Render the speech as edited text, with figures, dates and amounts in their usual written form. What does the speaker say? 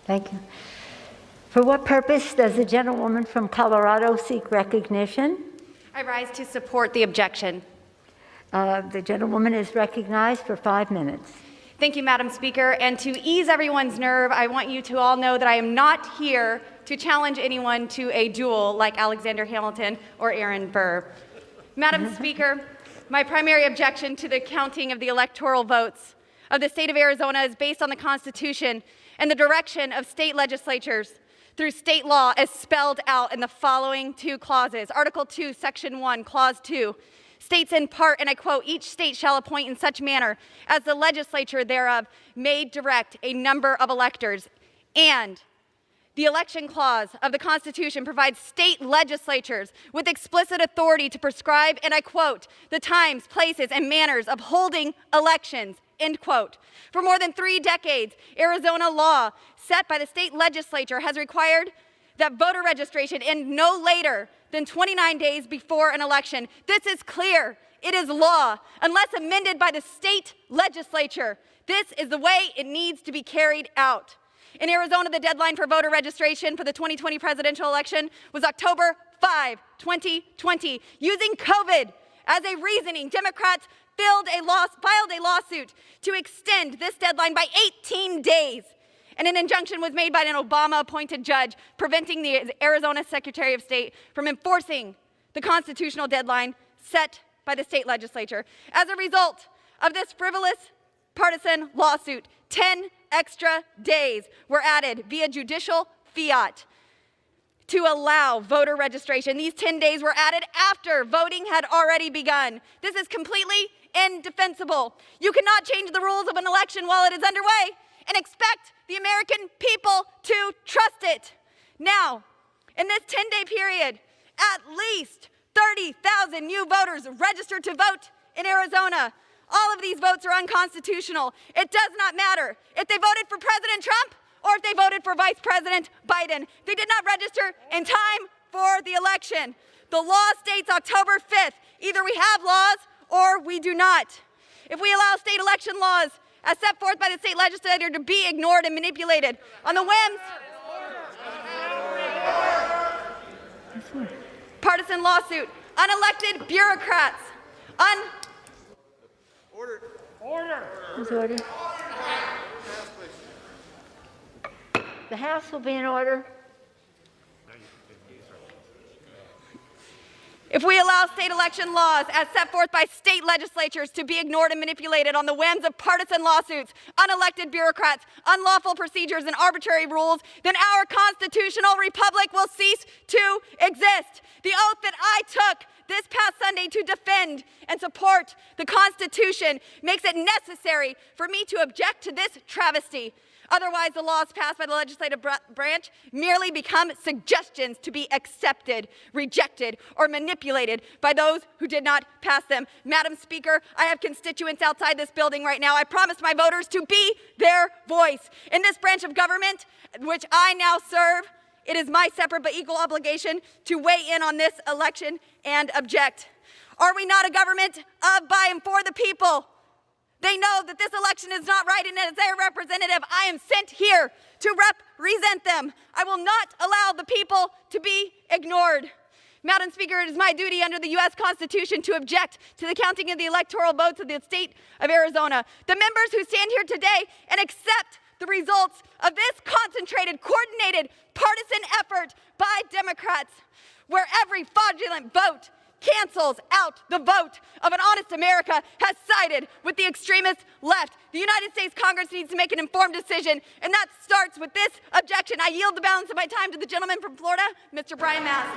Thank you. For what purpose does the gentlewoman from Colorado seek recognition? I rise to support the objection. The gentlewoman is recognized for 5 minutes. Thank you, Madam Speaker. And to ease everyone's nerve, I want you to all know that I am not here to challenge anyone to a duel like Alexander Hamilton or Aaron Burr. Madam Speaker, my primary objection to the counting of the electoral votes of the state of Arizona is based on the Constitution and the direction of state legislatures through state law as spelled out in the following 2 clauses. Article 2, Section 1, Clause 2 states in part, and I quote, "Each state shall appoint in such manner as the legislature thereof may direct a number of electors." And the election clause of the Constitution provides state legislatures with explicit authority to prescribe, and I quote, "the times, places, and manners of holding elections," end quote. For more than 3 decades, Arizona law set by the state legislature has required that voter registration end no later than 29 days before an election. This is clear. It is law, unless amended by the state legislature. This is the way it needs to be carried out. In Arizona, the deadline for voter registration for the 2020 presidential election was October 5, 2020. Using COVID as a reasoning, Democrats filed a lawsuit to extend this deadline by 18 days. And an injunction was made by an Obama-appointed judge preventing the Arizona Secretary of State from enforcing the constitutional deadline set by the state legislature. As a result of this frivolous partisan lawsuit, 10 extra days were added via judicial fiat to allow voter registration. These 10 days were added after voting had already begun. This is completely indefensible. You cannot change the rules of an election while it is underway and expect the American people to trust it. Now, in this 10-day period, at least 30,000 new voters registered to vote in Arizona. All of these votes are unconstitutional. It does not matter if they voted for President Trump or if they voted for Vice President Biden. They did not register in time for the election. The law states October 5th. Either we have laws or we do not. If we allow state election laws as set forth by the state legislature to be ignored and manipulated on the whims, partisan lawsuit, unelected bureaucrats, Who's order? The House will be in order. If we allow state election laws as set forth by state legislatures to be ignored and manipulated on the whims of partisan lawsuits, unelected bureaucrats, unlawful procedures, and arbitrary rules, then our constitutional republic will cease to exist. The oath that I took this past Sunday to defend and support the Constitution makes it necessary for me to object to this travesty. Otherwise, the laws passed by the legislative branch merely become suggestions to be accepted, rejected, or manipulated by those who did not pass them. Madam Speaker, I have constituents outside this building right now. I promised my voters to be their voice. In this branch of government, which I now serve, it is my separate but equal obligation to weigh in on this election and object. Are we not a government of, by, and for the people? They know that this election is not right, and as their representative, I am sent here to represent them. I will not allow the people to be ignored. Madam Speaker, it is my duty under the U.S. Constitution to object to the counting of the electoral votes of the state of Arizona. The members who stand here today and accept the results of this concentrated, coordinated, partisan effort by Democrats, where every fraudulent vote cancels out the vote of an honest America, has sided with the extremist left. The United States Congress needs to make an informed decision, and that starts with this objection. I yield the balance of my time to the gentleman from Florida, Mr. Brian Mast.